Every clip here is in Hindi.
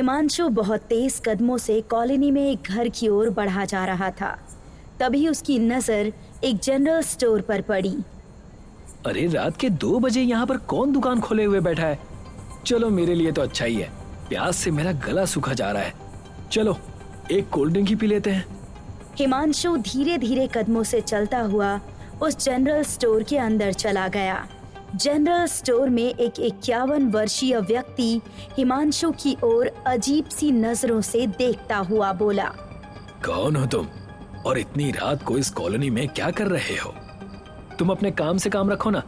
हिमांशु बहुत तेज कदमों से कॉलोनी में एक घर की ओर बढ़ा जा रहा था। तभी उसकी नजर एक जनरल स्टोर पर पड़ी। अरे रात के 2 बजे यहाँ पर कौन दुकान खोले हुए बैठा है? चलो मेरे लिए तो अच्छा ही है, प्यास से मेरा गला सूखा जा रहा है। चलो एक कोल्ड ड्रिंक ही पी लेते हैं। हिमांशु धीरे धीरे कदमों से चलता हुआ उस जनरल स्टोर के अंदर चला गया। जनरल स्टोर में एक 51 वर्षीय व्यक्ति हिमांशु की ओर अजीब सी नजरों से देखता हुआ बोला, कौन हो तुम और इतनी रात को इस कॉलोनी में क्या कर रहे हो? तुम अपने काम से काम रखो ना,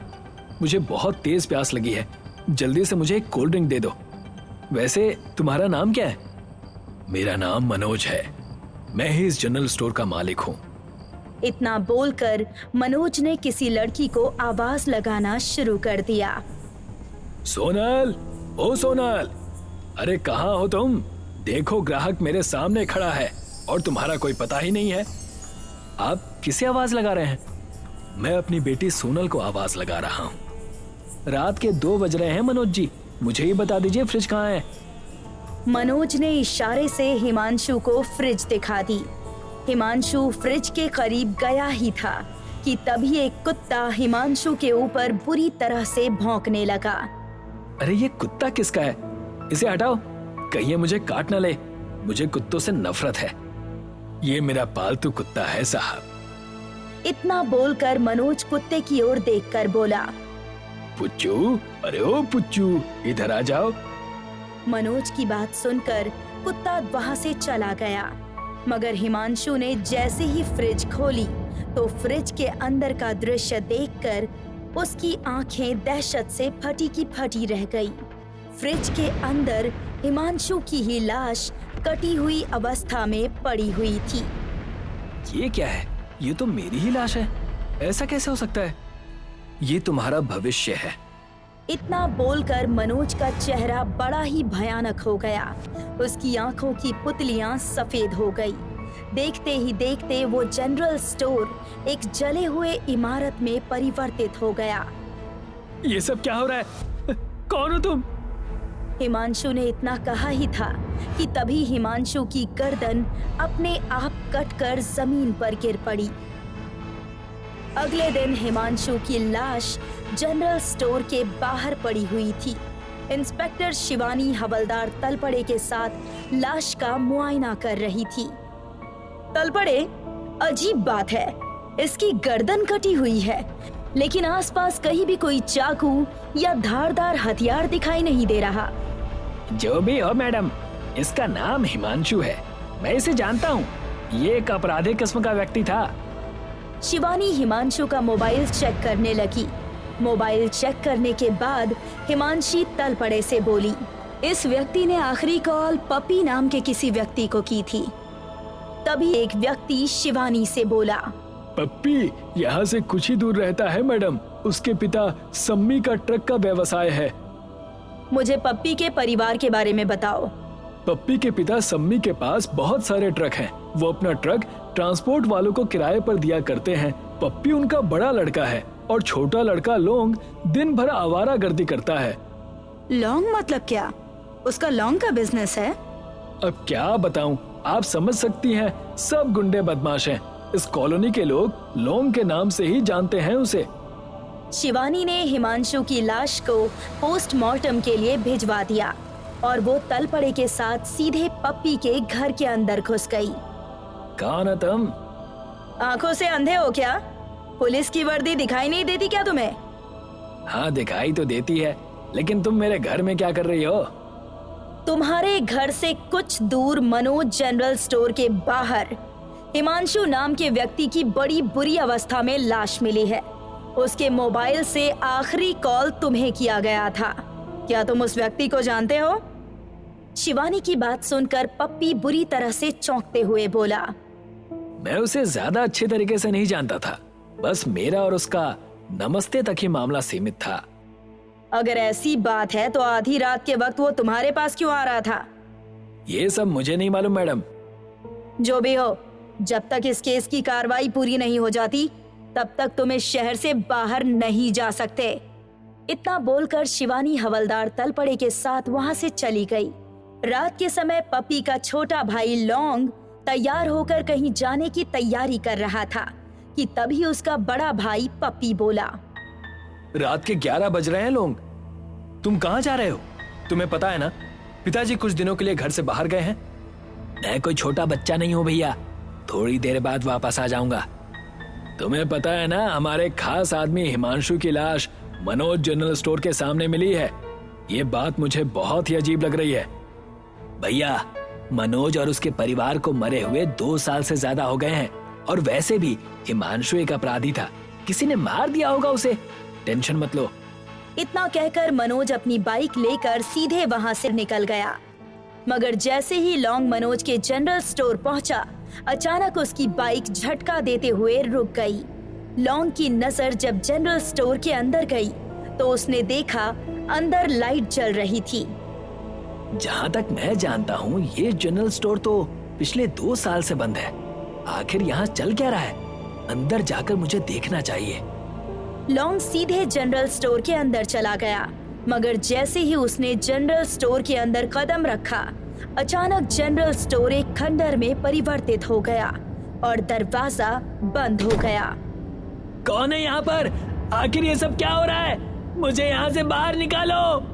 मुझे बहुत तेज प्यास लगी है, जल्दी से मुझे एक कोल्ड ड्रिंक दे दो। वैसे तुम्हारा नाम क्या है? मेरा नाम मनोज है, मैं ही इस जनरल स्टोर का मालिक हूँ। इतना बोलकर मनोज ने किसी लड़की को आवाज लगाना शुरू कर दिया। सोनल, ओ सोनल, अरे कहाँ हो तुम? देखो ग्राहक मेरे सामने खड़ा है और तुम्हारा कोई पता ही नहीं है। आप किसे आवाज लगा रहे हैं? मैं अपनी बेटी सोनल को आवाज लगा रहा हूँ। रात के 2 बज रहे हैं मनोज जी, मुझे ही बता दीजिए फ्रिज कहाँ है। मनोज ने इशारे से हिमांशु को फ्रिज दिखा दी। हिमांशु फ्रिज के करीब गया ही था कि तभी एक कुत्ता हिमांशु के ऊपर बुरी तरह से भौंकने लगा। अरे ये कुत्ता किसका है? इसे हटाओ, कहीं ये मुझे काट ना ले। मुझे कुत्तों से नफरत है। ये मेरा पालतू कुत्ता है साहब। इतना बोलकर मनोज कुत्ते की ओर देखकर बोला, पुच्चू, अरे ओ पुच्चू, इधर आ जाओ। मनोज की बात सुनकर कुत्ता वहां से चला गया, मगर हिमांशु ने जैसे ही फ्रिज खोली तो फ्रिज के अंदर का दृश्य देखकर उसकी आंखें दहशत से फटी की फटी रह गई। फ्रिज के अंदर हिमांशु की ही लाश कटी हुई अवस्था में पड़ी हुई थी। ये क्या है? ये तो मेरी ही लाश है, ऐसा कैसे हो सकता है? ये तुम्हारा भविष्य है। इतना बोलकर मनोज का चेहरा बड़ा ही भयानक हो गया। उसकी आंखों की पुतलियां सफेद हो गई। देखते ही देखते वो जनरल स्टोर एक जले हुए इमारत में परिवर्तित हो गया। ये सब क्या हो रहा है? कौन हो तुम? हिमांशु ने इतना कहा ही था कि तभी हिमांशु की गर्दन अपने आप कटकर जमीन पर गिर पड़ी। अगले दिन हिमांशु की लाश जनरल स्टोर के बाहर पड़ी हुई थी। इंस्पेक्टर शिवानी हवलदार तलपड़े के साथ लाश का मुआयना कर रही थी। तलपड़े, अजीब बात है, इसकी गर्दन कटी हुई है, लेकिन आसपास कहीं भी कोई चाकू या धारदार हथियार दिखाई नहीं दे रहा। जो भी हो मैडम, इसका नाम हिमांशु है, मैं इसे जानता हूँ। ये एक अपराधी किस्म का व्यक्ति था। शिवानी हिमांशु का मोबाइल चेक करने लगी। मोबाइल चेक करने के बाद हिमांशी तलपड़े से बोली, इस व्यक्ति ने आखिरी कॉल पप्पी नाम के किसी व्यक्ति को की थी। तभी एक व्यक्ति शिवानी से बोला, पप्पी यहाँ से कुछ ही दूर रहता है मैडम, उसके पिता सम्मी का ट्रक का व्यवसाय है। मुझे पप्पी के परिवार के बारे में बताओ। पप्पी के पिता सम्मी के पास बहुत सारे ट्रक हैं। वो अपना ट्रक ट्रांसपोर्ट वालों को किराए पर दिया करते हैं। पप्पी उनका बड़ा लड़का है और छोटा लड़का लोंग दिन भर आवारागर्दी करता है। लौंग मतलब क्या? उसका लौंग का बिजनेस है? अब क्या बताऊं, आप समझ सकती हैं, सब गुंडे बदमाश हैं। इस कॉलोनी के लोग लोंग के नाम से ही जानते हैं उसे। शिवानी ने हिमांशु की लाश को पोस्टमार्टम के लिए भिजवा दिया और वो तलपड़े के साथ सीधे पप्पी के घर के अंदर घुस गई। कौन है तुम? आंखों से अंधे हो क्या? पुलिस की वर्दी दिखाई नहीं देती क्या तुम्हें? हाँ दिखाई तो देती है, लेकिन तुम मेरे घर में क्या कर रही हो? तुम्हारे घर से कुछ दूर मनोज जनरल स्टोर के बाहर हिमांशु नाम के व्यक्ति की बड़ी बुरी अवस्था में लाश मिली है। उसके मोबाइल से आखिरी कॉल तुम्हें किया गया था। क्या तुम उस व्यक्ति को जानते हो? शिवानी की बात सुनकर पप्पी बुरी तरह से चौंकते हुए बोला, मैं उसे ज्यादा अच्छे तरीके से नहीं जानता था, बस मेरा और उसका नमस्ते तक ही मामला सीमित था। अगर ऐसी बात है तो आधी रात के वक्त वो तुम्हारे पास क्यों आ रहा था? ये सब मुझे नहीं मालूम मैडम। जो भी हो, जब तक इस केस की कार्रवाई पूरी नहीं हो जाती तब तक तुम इस शहर से बाहर नहीं जा सकते। इतना बोलकर शिवानी हवलदार तलपड़े के साथ वहां से चली गई। रात के समय पपी का छोटा भाई लौंग तैयार होकर कहीं जाने की तैयारी कर रहा था कि तभी उसका बड़ा भाई पपी बोला। रात के 11 बज रहे हैं लोग, तुम कहाँ जा रहे हो? तुम्हें पता है ना, पिताजी कुछ दिनों के लिए घर से बाहर गए हैं। मैं कोई छोटा बच्चा नहीं हूँ भैया, थोड़ी देर बाद वापस आ जाऊंगा। तुम्हें पता है ना, हमारे खास आदमी हिमांशु की लाश मनोज जनरल स्टोर के सामने मिली है। ये बात मुझे बहुत ही अजीब लग रही है। भैया, मनोज और उसके परिवार को मरे हुए 2 साल से ज्यादा हो गए हैं, और वैसे भी हिमांशु एक अपराधी था, किसी ने मार दिया होगा उसे। टेंशन मत लो। इतना कहकर मनोज अपनी बाइक लेकर सीधे वहां से निकल गया। मगर जैसे ही लौंग मनोज के जनरल स्टोर पहुंचा, अचानक उसकी बाइक झटका देते हुए रुक गई। लौंग की नजर जब जनरल स्टोर के अंदर गई तो उसने देखा अंदर लाइट जल रही थी। जहाँ तक मैं जानता हूँ, ये जनरल स्टोर तो पिछले 2 साल से बंद है। आखिर यहाँ चल क्या रहा है? अंदर जाकर मुझे देखना चाहिए। लौंग सीधे जनरल स्टोर के अंदर चला गया, मगर जैसे ही उसने जनरल स्टोर के अंदर कदम रखा, अचानक जनरल स्टोर एक खंडर में परिवर्तित हो गया और दरवाजा बंद हो गया। कौन है यहाँ पर? आखिर ये सब क्या हो रहा है? मुझे यहाँ से बाहर निकालो।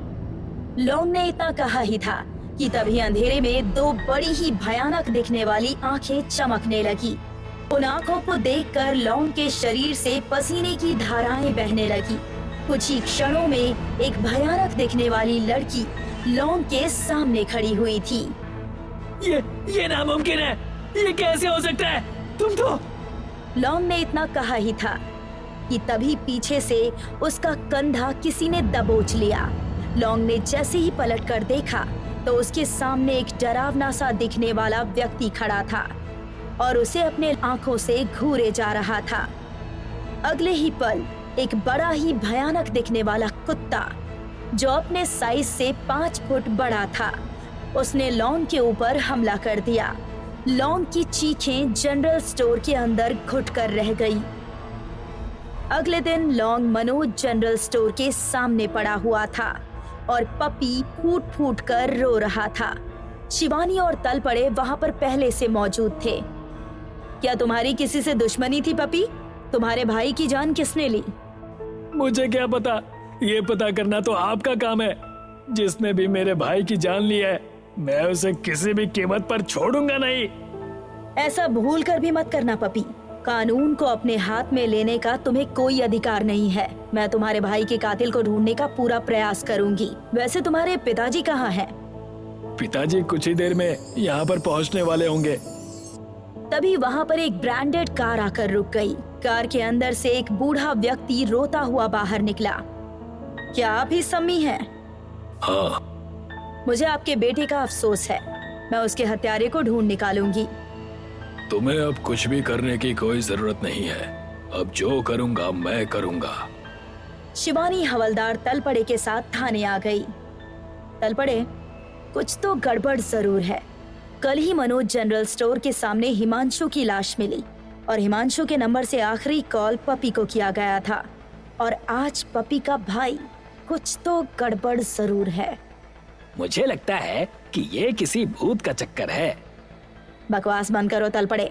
लौंग ने इतना कहा ही था कि तभी अंधेरे में 2 बड़ी ही भयानक दिखने वाली आंखें चमकने लगी। उन आंखों को देखकर लौंग के शरीर से पसीने की धाराएं बहने लगी। कुछ ही क्षणों में एक भयानक दिखने वाली लड़की लौंग के सामने खड़ी हुई थी। ये नामुमकिन है, ये कैसे हो सकता है? तुम तो... लौंग ने इतना कहा ही था कि तभी पीछे से उसका कंधा किसी ने दबोच लिया। लौंग ने जैसे ही पलटकर देखा तो उसके सामने एक डरावना सा दिखने वाला व्यक्ति खड़ा था और उसे अपने आंखों से घूरे जा रहा था। अगले ही पल एक बड़ा ही भयानक दिखने वाला कुत्ता, जो अपने साइज से 5 फुट बड़ा था, उसने लौंग के ऊपर हमला कर दिया। लौंग की चीखें जनरल स्टोर के अंदर घुटकर रह गई। अगले दिन लौंग मनोज जनरल स्टोर के सामने पड़ा हुआ था और पपी फूट फूट कर रो रहा था। शिवानी और तलपड़े वहां पर पहले से मौजूद थे। क्या तुम्हारी किसी से दुश्मनी थी पपी? तुम्हारे भाई की जान किसने ली? मुझे क्या पता, ये पता करना तो आपका काम है। जिसने भी मेरे भाई की जान ली है, मैं उसे किसी भी कीमत पर छोड़ूंगा नहीं। ऐसा भूल कर भी मत करना पपी। कानून को अपने हाथ में लेने का तुम्हें कोई अधिकार नहीं है। मैं तुम्हारे भाई के कातिल को ढूंढने का पूरा प्रयास करूंगी। वैसे तुम्हारे पिताजी कहाँ हैं? पिताजी कुछ ही देर में यहाँ पर पहुँचने वाले होंगे। तभी वहाँ पर एक ब्रांडेड कार आकर रुक गई। कार के अंदर से एक बूढ़ा व्यक्ति रोता हुआ बाहर निकला। क्या आप ही सम्मी हैं? हाँ। मुझे आपके बेटे का अफसोस है। मैं उसके हत्यारे को ढूंढ निकालूंगी। तुम्हें अब कुछ भी करने की कोई जरूरत नहीं है। अब जो करूंगा मैं करूंगा। शिवानी हवलदार तलपड़े के साथ थाने आ गई। तलपड़े, कुछ तो गड़बड़ जरूर है। कल ही मनोज जनरल स्टोर के सामने हिमांशु की लाश मिली और हिमांशु के नंबर से आखिरी कॉल पपी को किया गया था, और आज पपी का भाई। कुछ तो गड़बड़ जरूर है। मुझे लगता है कि ये किसी भूत का चक्कर है। बकवास बंद करो तलपड़े।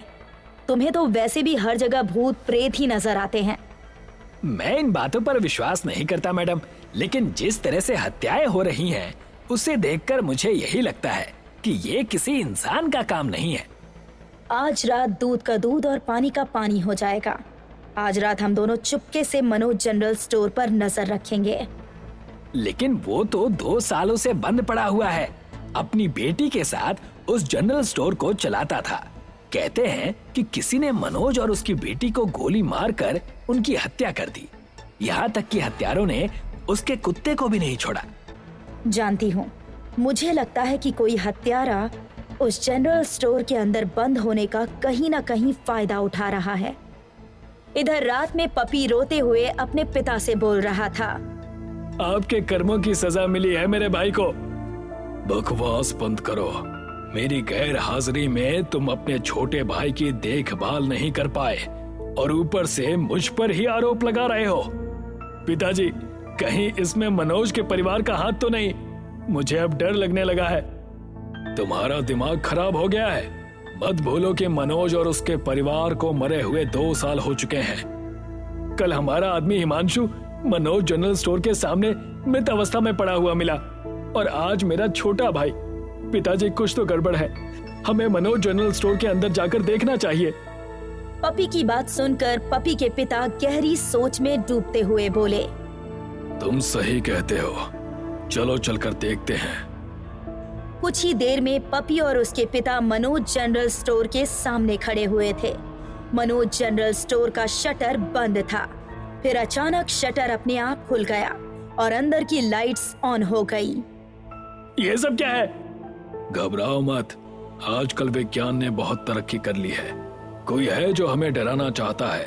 तुम्हें तो वैसे भी हर जगह भूत प्रेत ही नजर आते हैं। मैं इन बातों पर विश्वास नहीं करता मैडम, लेकिन जिस तरह से हत्याएं हो रही हैं, उसे देखकर मुझे यही लगता है कि ये किसी इंसान का काम नहीं है। आज रात दूध का दूध और पानी का पानी हो जाएगा। आज रात हम दोनों चुपके से मनोज जनरल स्टोर पर नजर रखेंगे। लेकिन वो तो 2 सालों से बंद पड़ा हुआ है। अपनी बेटी के साथ उस जनरल स्टोर को चलाता था। कहते हैं कि किसी ने मनोज और उसकी बेटी को गोली मारकर उनकी हत्या कर दी। यहाँ तक कि हत्यारों ने उसके कुत्ते को भी नहीं छोड़ा। जानती हूँ, मुझे लगता है कि कोई हत्यारा उस जनरल स्टोर के अंदर बंद होने का कहीं ना कहीं फायदा उठा रहा है। इधर रात में पपी रोते हुए अपने पिता से बोल रहा था। आपके कर्मों की सजा मिली है मेरे भाई को। बकवास बंद करो। मेरी गैर हाजिरी में तुम अपने छोटे भाई की देखभाल नहीं कर पाए और ऊपर से मुझ पर ही आरोप लगा रहे हो। पिताजी, कहीं इसमें मनोज के परिवार का हाथ तो नहीं? मुझे अब डर लगने लगा है। तुम्हारा दिमाग खराब हो गया है। मत भूलो कि मनोज और उसके परिवार को मरे हुए 2 साल हो चुके हैं। कल हमारा आदमी हिमांशु मनोज जनरल स्टोर के सामने मृत अवस्था में पड़ा हुआ मिला और आज मेरा छोटा भाई। पिताजी, कुछ तो गड़बड़ है। हमें मनोज जनरल स्टोर के अंदर जाकर देखना चाहिए। पपी की बात सुनकर पपी के पिता गहरी सोच में डूबते हुए बोले, तुम सही कहते हो, चलो चलकर देखते हैं। कुछ ही देर में पपी और उसके पिता मनोज जनरल स्टोर के सामने खड़े हुए थे। मनोज जनरल स्टोर का शटर बंद था। फिर अचानक शटर अपने आप खुल गया और अंदर की लाइट्स ऑन हो गई। ये सब क्या है? घबराओ मत, आजकल विज्ञान ने बहुत तरक्की कर ली है। कोई है जो हमें डराना चाहता है।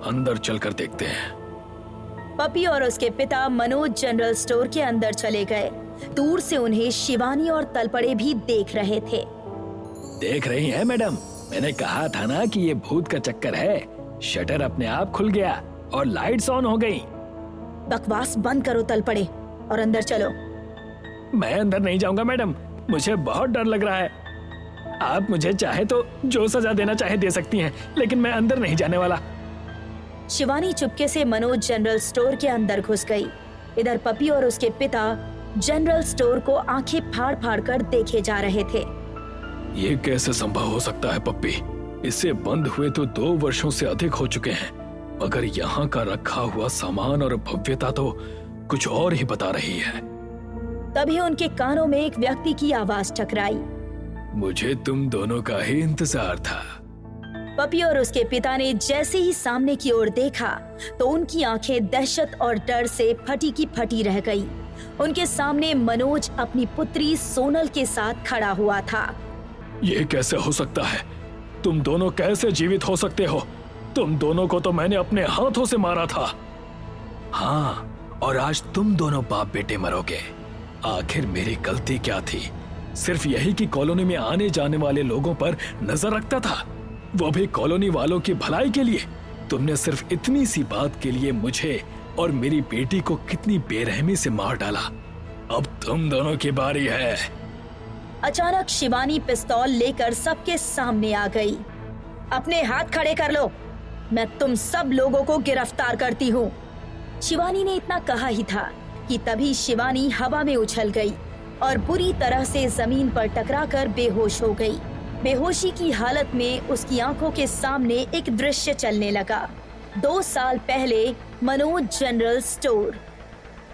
अंदर चलकर देखते हैं। पपी और उसके पिता मनोज जनरल स्टोर के अंदर चले गए। दूर से उन्हें शिवानी और तलपड़े भी देख रहे थे। देख रही हैं मैडम, मैंने कहा था ना कि ये भूत का चक्कर है। शटर अपने आप खुल गया और लाइट्स ऑन हो गई। बकवास बंद करो तलपड़े और अंदर चलो। मैं अंदर नहीं जाऊंगा मैडम, मुझे बहुत डर लग रहा है। आप मुझे चाहे तो जो सजा देना चाहे दे सकती हैं, लेकिन मैं अंदर नहीं जाने वाला। शिवानी चुपके से मनोज जनरल स्टोर के अंदर घुस गई। इधर पपी और उसके पिता जनरल स्टोर को आंखें फाड़ फाड़ कर देखे जा रहे थे। ये कैसे संभव हो सकता है पप्पी? इसे बंद हुए तो 2 वर्षों से अधिक हो चुके हैं, मगर यहाँ का रखा हुआ सामान और भव्यता तो कुछ और ही बता रही है। तभी उनके कानों में एक व्यक्ति की आवाज टकराई। मुझे तुम दोनों का ही इंतजार था। पपी और उसके पिता ने जैसे ही सामने की ओर देखा तो उनकी आंखें दहशत और डर से फटी की फटी रह गई। उनके सामने मनोज अपनी पुत्री सोनल के साथ खड़ा हुआ था। ये कैसे हो सकता है? तुम दोनों कैसे जीवित हो सकते हो? तुम दोनों को तो मैंने अपने हाथों से मारा था। हाँ, और आज तुम दोनों बाप बेटे मरोगे। आखिर मेरी गलती क्या थी? सिर्फ यही कि कॉलोनी में आने जाने वाले लोगों पर नजर रखता था, वो भी कॉलोनी वालों की भलाई के लिए। तुमने सिर्फ इतनी सी बात के लिए मुझे और मेरी बेटी को कितनी बेरहमी से मार डाला। अब तुम दोनों की बारी है। अचानक शिवानी पिस्तौल लेकर सबके सामने आ गई। अपने हाथ खड़े कर लो, मैं तुम सब लोगों को गिरफ्तार करती हूँ। शिवानी ने इतना कहा ही था कि तभी शिवानी हवा में उछल गई और बुरी तरह से जमीन पर टकराकर बेहोश हो गई। बेहोशी की हालत में उसकी आंखों के सामने एक दृश्य चलने लगा। 2 साल पहले मनोज जनरल स्टोर।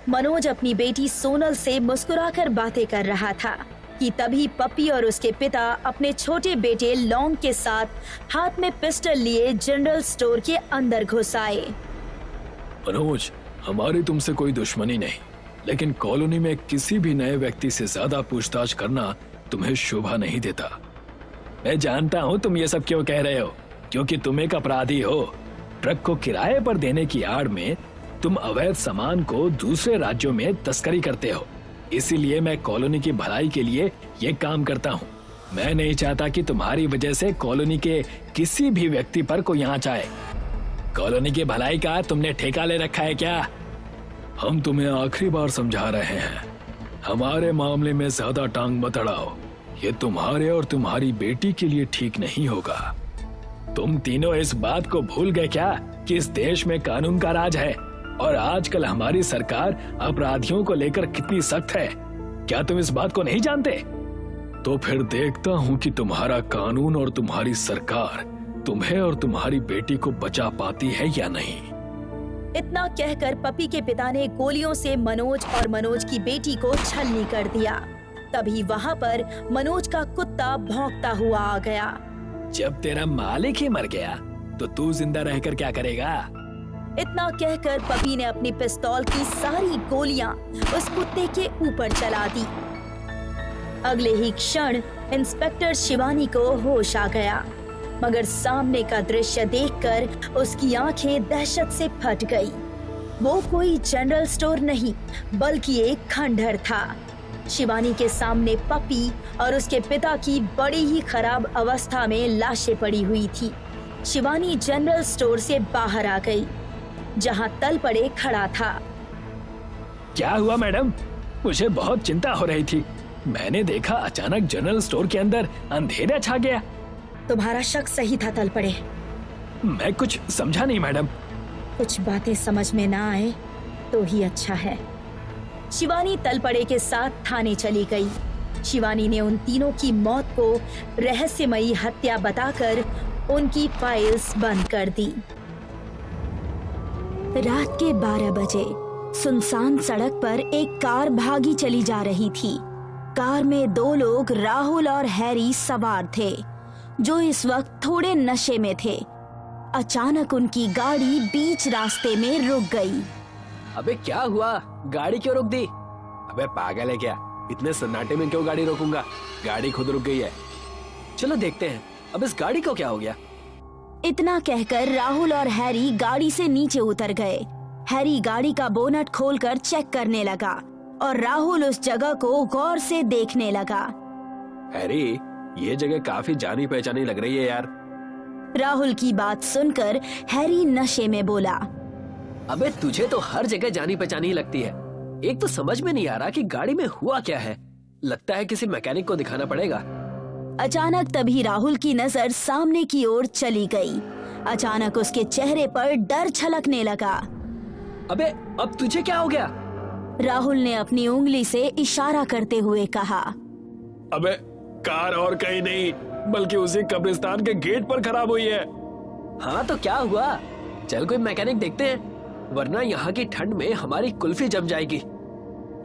मनोज अपनी बेटी सोनल से मुस्कुराकर बातें कर रहा था कि तभी पप्पी और उसके पिता अपने छोटे बेटे लॉन्ग के साथ हाथ में पिस्टल लिए जनरल स्टोर के अंदर घुस आए। मनोज, हमारी तुमसे कोई दुश्मनी नहीं, लेकिन कॉलोनी में किसी भी नए व्यक्ति से ज्यादा पूछताछ करना तुम्हें शोभा नहीं देता। मैं जानता हूँ तुम ये सब क्यों कह रहे हो, क्योंकि तुम एक अपराधी हो। ट्रक को किराए पर देने की आड़ में तुम अवैध सामान को दूसरे राज्यों में तस्करी करते हो। इसीलिए मैं कॉलोनी की भलाई के लिए ये काम करता हूँ। मैं नहीं चाहता कि तुम्हारी वजह से कॉलोनी के किसी भी व्यक्ति पर कोई आंच आए। कॉलोनी की भलाई का तुमने ठेका ले रखा है क्या? हम तुम्हें आखिरी बार समझा रहे हैं, हमारे मामले में ज्यादा टांग मत अड़ाओ। ये तुम्हारे और तुम्हारी बेटी के लिए ठीक नहीं होगा। तुम तीनों इस बात को भूल गए क्या कि इस देश में कानून का राज है और आजकल हमारी सरकार अपराधियों को लेकर कितनी सख्त है? क्या तुम इस बात को नहीं जानते? तो फिर देखता हूँ कि तुम्हारा कानून और तुम्हारी सरकार तुम्हें और तुम्हारी बेटी को बचा पाती है या नहीं। इतना कहकर पपी के पिता ने गोलियों से मनोज और मनोज की बेटी को छलनी कर दिया। तभी वहाँ पर मनोज का कुत्ता भौंकता हुआ आ गया। जब तेरा मालिक ही मर गया तो तू जिंदा रहकर क्या करेगा? इतना कहकर पपी ने अपनी पिस्तौल की सारी गोलियां उस कुत्ते के ऊपर चला दी। अगले ही क्षण इंस्पेक्टर शिवानी को होश आ गया, मगर सामने का दृश्य देखकर उसकी आंखें दहशत से फट गई। वो कोई जनरल स्टोर नहीं बल्कि एक खंडहर था। शिवानी के सामने पपी और उसके पिता की बड़ी ही खराब अवस्था में लाशें पड़ी हुई थी। शिवानी जनरल स्टोर से बाहर आ गई, जहां तलपड़े खड़ा था। क्या हुआ मैडम? मुझे बहुत चिंता हो रही थी। मैंने देखा अचानक जनरल स्टोर के अंदर अंधेरा छा गया। तुम्हारा शक सही था तलपड़े। मैं कुछ समझा नहीं मैडम। कुछ बातें समझ में ना आए तो ही अच्छा है। शिवानी तलपड़े के साथ थाने चली गई। शिवानी ने उन तीनों की मौत को रहस्यमयी हत्या बताकर उनकी फाइल्स बंद कर दी। रात के 12 बजे सुनसान सड़क पर एक कार भागी चली जा रही थी। कार में 2 लोग राहुल और हैरी सवार थे, जो इस वक्त थोड़े नशे में थे। अचानक उनकी गाड़ी बीच रास्ते में रुक गई। अबे क्या हुआ? गाड़ी क्यों रोक दी? अबे पागल है क्या? इतने सन्नाटे में क्यों गाड़ी रोकूंगा? गाड़ी खुद रुक गई है। चलो देखते हैं अब इस गाड़ी को क्या हो गया। इतना कहकर राहुल और हैरी गाड़ी से नीचे उतर गए। हैरी गाड़ी का बोनट खोलकर चेक करने लगा और राहुल उस जगह को गौर से देखने लगा। हैरी, ये जगह काफी जानी पहचानी लग रही है यार। राहुल की बात सुनकर हैरी नशे में बोला, अबे तुझे तो हर जगह जानी पहचानी ही लगती है। एक तो समझ में नहीं आ रहा कि गाड़ी में हुआ क्या है। लगता है किसी मैकेनिक को दिखाना पड़ेगा। अचानक तभी राहुल की नजर सामने की ओर चली गई। अचानक उसके चेहरे पर डर छलकने लगा। अबे अब तुझे क्या हो गया? राहुल ने अपनी उंगली से इशारा करते हुए कहा, अबे कार और कहीं नहीं बल्कि उसी कब्रिस्तान के गेट पर खराब हुई है। हाँ तो क्या हुआ? चल कोई मैकेनिक देखते हैं, वरना यहाँ की ठंड में हमारी कुल्फी जम जाएगी।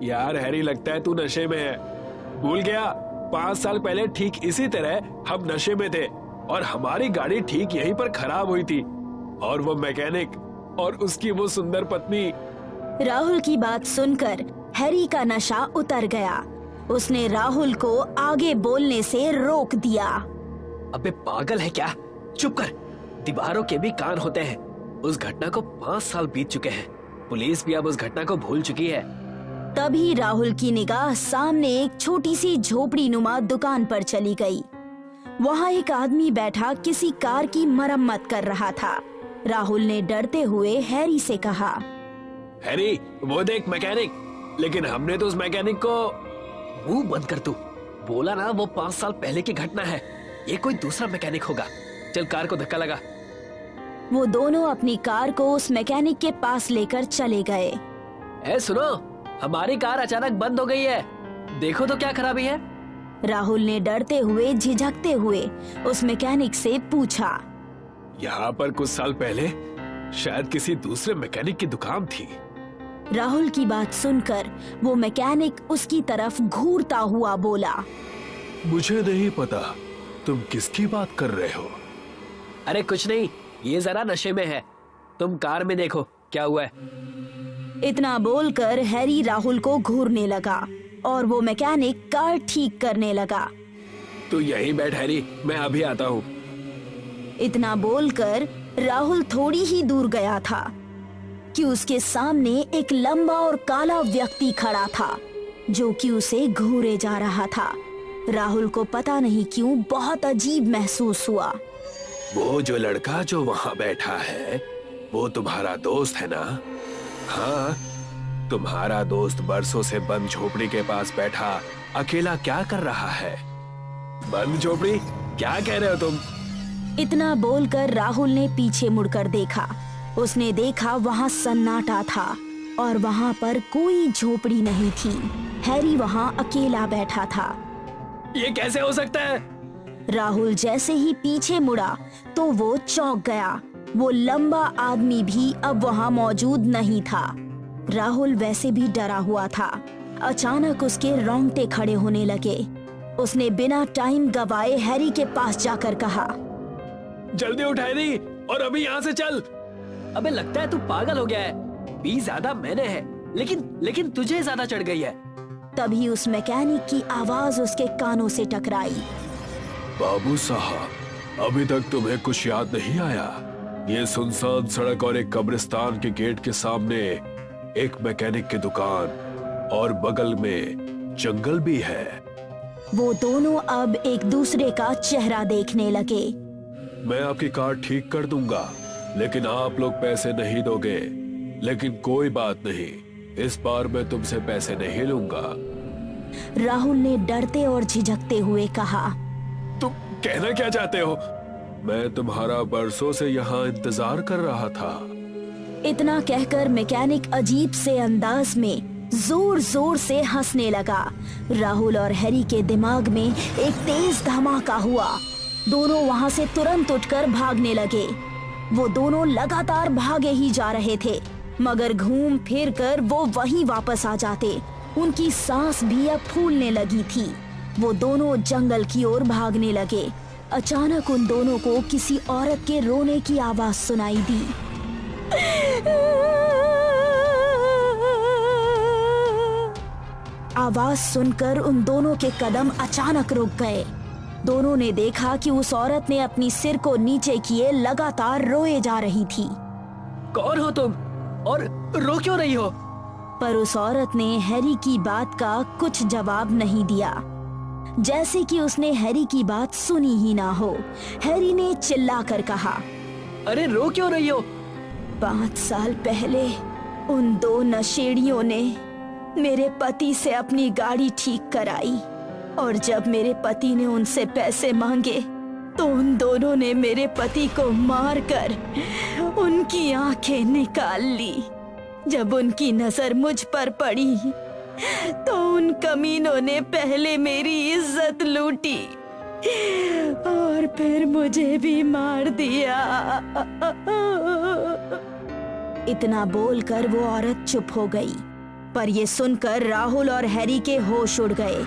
यार हैरी, लगता है तू नशे में है। भूल गया 5 साल पहले ठीक इसी तरह हम नशे में थे और हमारी गाड़ी ठीक यहीं पर खराब हुई थी, और वो मैकेनिक और उसकी वो सुंदर पत्नी। राहुल की बात सुनकर हैरी का नशा उतर गया। उसने राहुल को आगे बोलने से रोक दिया। अबे पागल है क्या? चुप कर। दीवारों के भी कान होते हैं। उस घटना को 5 साल बीत चुके हैं। पुलिस भी अब उस घटना को भूल चुकी है। तभी राहुल की निगाह सामने एक छोटी सी झोपड़ी नुमा दुकान पर चली गई। वहाँ एक आदमी बैठा किसी कार की मरम्मत कर रहा था। राहुल ने डरते हुए हैरी से कहा, हैरी वो देख मैकेनिक। लेकिन हमने तो उस मैकेनिक को। मुंह बंद कर तू। बोला ना वो 5 साल पहले की घटना है। ये कोई दूसरा मैकेनिक होगा। चल कार को धक्का लगा। वो दोनों अपनी कार को उस मैकेनिक के पास लेकर चले गए। ए सुनो, हमारी कार अचानक बंद हो गई है। देखो तो क्या खराबी है। राहुल ने डरते हुए झिझकते हुए उस मैकेनिक से पूछा, यहाँ पर कुछ साल पहले शायद किसी दूसरे मैकेनिक की दुकान थी। राहुल की बात सुनकर वो मैकेनिक उसकी तरफ घूरता हुआ बोला, मुझे नहीं पता तुम किसकी बात कर रहे हो। अरे कुछ नहीं, ये जरा नशे में है। तुम कार में देखो क्या हुआ है। इतना बोलकर हैरी राहुल को घूरने लगा और वो मैकेनिक कार ठीक करने लगा। तू यहीं बैठ हैरी, मैं अभी आता हूँ। इतना बोलकर राहुल थोड़ी ही दूर गया था कि उसके सामने एक लंबा और काला व्यक्ति खड़ा था, जो कि उसे घूरे जा रहा था। राहुल को पता नहीं क्यों बहुत अजीब महसूस हुआ। वो जो लड़का जो वहाँ बैठा है, वो तुम्हारा दोस्त है ना? हाँ, तुम्हारा दोस्त बरसों से बंद झोपड़ी के पास बैठा अकेला क्या कर रहा है? बंद झोपड़ी? क्या कह रहे हो तुम? इतना बोलकर राहुल ने पीछे मुड़कर देखा। उसने देखा वहाँ सन्नाटा था और वहाँ पर कोई झोपड़ी नहीं थी। हैरी वहाँ अकेला बैठा था। ये कैसे हो सकता है? राहुल जैसे ही पीछे मुड़ा तो वो चौंक गया। वो लंबा आदमी भी अब वहाँ मौजूद नहीं था। राहुल वैसे भी डरा हुआ था। अचानक उसके रोंगटे खड़े होने लगे। उसने बिना टाइम गवाए हैरी के पास जाकर कहा, जल्दी उठ हैरी और अभी यहाँ से चल। अबे लगता है तू पागल हो गया है। पी ज्यादा मैंने है, लेकिन तुझे ज्यादा चढ़ गई है। तभी उस मैकेनिक की आवाज उसके कानों से टकराई। बाबू साहब, अभी तक तुम्हें कुछ याद नहीं आया? ये सुनसान सड़क और एक कब्रिस्तान के गेट के सामने एक मैकेनिक की दुकान और बगल में जंगल भी है। वो दोनों अब एक दूसरे का चेहरा देखने लगे। मैं आपकी कार ठीक कर दूंगा, लेकिन आप लोग पैसे नहीं दोगे। लेकिन कोई बात नहीं, इस बार मैं तुमसे पैसे नहीं लूंगा। राहुल ने डरते और झिझकते हुए कहा। तुम कहना क्या चाहते हो? मैं तुम्हारा बरसों से यहाँ इंतजार कर रहा था। इतना कहकर मैकेनिक अजीब से अंदाज में जोर जोर से हंसने लगा। राहुल और हैरी के दिमाग में एक तेज धमाका हुआ। दोनों वहां से तुरंत उठकर भागने लगे। वो दोनों लगातार भागे ही जा रहे थे, मगर घूम फिर कर वो वहीं वापस आ जाते। उनकी सांस भी अब फूलने लगी थी। वो दोनों जंगल की ओर भागने लगे। अचानक उन दोनों को किसी औरत के रोने की आवाज सुनाई दी। आवाज सुनकर उन दोनों के कदम अचानक रुक गए। दोनों ने देखा कि उस औरत ने अपनी सिर को नीचे किए लगातार रोए जा रही थी। कौन हो तुम और रो क्यों रही हो? पर उस औरत ने हैरी की बात का कुछ जवाब नहीं दिया, जैसे कि उसने हैरी की बात सुनी ही ना हो। हैरी ने चिल्लाकर कहा, अरे रो क्यों रही हो? 5 साल पहले उन 2 नशेड़ियों ने मेरे पति से अपनी गाड़ी ठीक कराई, और जब मेरे पति ने उनसे पैसे मांगे तो उन दोनों ने मेरे पति को मारकर उनकी आंखें निकाल ली। जब उनकी नजर मुझ पर पड़ी तो उन कमीनों ने पहले मेरी इज्जत लूटी और फिर मुझे भी मार दिया। इतना बोलकर वो औरत चुप हो गई। पर ये सुनकर राहुल और हैरी के होश उड़ गए।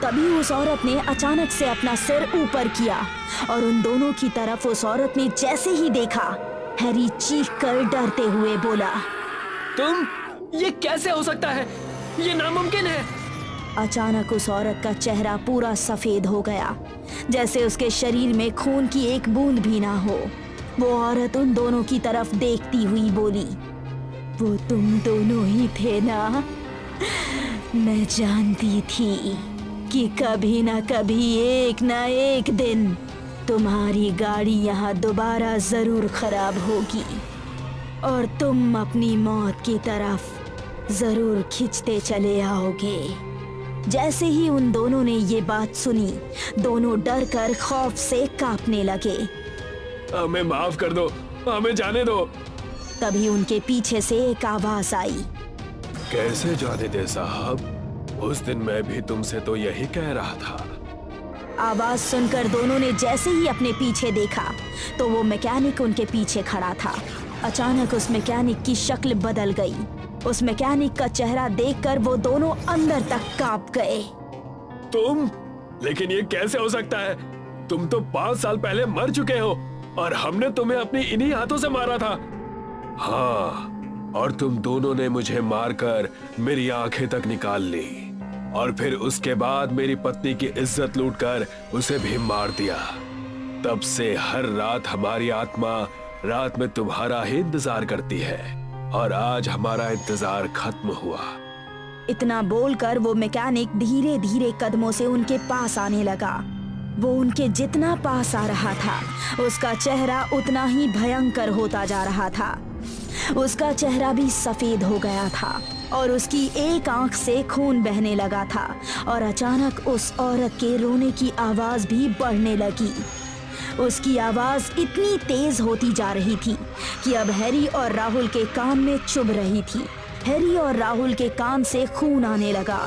तभी उस औरत ने अचानक से अपना सिर ऊपर किया और उन दोनों की तरफ उस औरत ने जैसे ही देखा, हैरी चीखकर डरते हुए बोला, तुम? ये कैसे हो सकता है? ये नामुमकिन है। अचानक उस औरत का चेहरा पूरा सफेद हो गया, जैसे उसके शरीर में खून की एक बूंद भी ना हो। वो औरत उन दोनों की तरफ देखती हुई बोली, वो तुम दोनों ही थे ना? मैं जानती थी कि कभी ना कभी एक ना एक दिन तुम्हारी गाड़ी यहाँ दोबारा जरूर खराब होगी और तुम अपनी मौत की तरफ जरूर खिंचते चले आओगे। जैसे ही उन दोनों ने ये बात सुनी, दोनों डर कर खौफ से कांपने लगे। हमें माफ कर दो, हमें जाने दो। तभी उनके पीछे से एक आवाज आई, कैसे जाने दे साहब? उस दिन मैं भी तुमसे तो यही कह रहा था। आवाज सुनकर दोनों ने जैसे ही अपने पीछे देखा तो वो मैकेनिक उनके पीछे खड़ा था। अचानक उस मैकेनिक की शक्ल बदल गई। उस मैकेनिक का चेहरा देखकर वो दोनों अंदर तक कांप गए। तुम? लेकिन ये कैसे हो सकता है? तुम तो 5 साल पहले मर चुके हो और हमने तुम्हें अपनी इन्हीं हाथों से मारा था। हाँ, और तुम दोनों ने मुझे मारकर मेरी आंखें तक निकाल ली और फिर उसके बाद मेरी पत्नी की इज्जत लूटकर उसे भी मार दिया। तब से हर रात हमारी आत्मा रात में तुम्हारा ही इंतजार करती है और आज हमारा इंतजार खत्म हुआ। इतना बोलकर वो मैकेनिक धीरे धीरे कदमों से उनके पास आने लगा। वो उनके जितना पास आ रहा था, उसका चेहरा उतना ही भयंकर होता जा रहा था। उसका चेहरा भी सफेद हो गया था और उसकी एक आंख से खून बहने लगा था और अचानक उस औरत के रोने की आवाज भी बढ़ने लगी। उसकी आवाज इतनी तेज होती जा रही थी कि अब हैरी और राहुल के कान में चुभ रही थी। हैरी और राहुल के कान से खून आने लगा।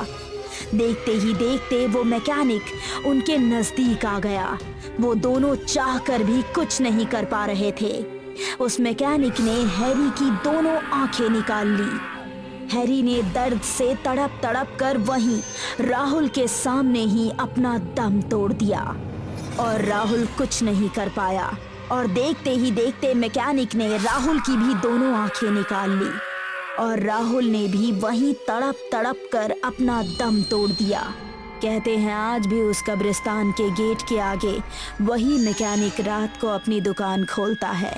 देखते ही देखते वो मैकेनिक उनके नजदीक आ गया। वो दोनों चाहकर भी कुछ नहीं कर पा रहे थे। उस मैकेनिक ने हैरी की दोनों आंखें निकाल ली। हैरी ने दर्द से तड़प तड़प कर वहीं राहुल के सामने ही अपना दम तोड़ दिया और राहुल कुछ नहीं कर पाया। और देखते ही देखते मैकेनिक ने राहुल की भी दोनों आंखें निकाल ली और राहुल ने भी वहीं तड़प तड़प कर अपना दम तोड़ दिया। कहते हैं आज भी उस कब्रिस्तान के गेट के आगे वही मैकेनिक रात को अपनी दुकान खोलता है।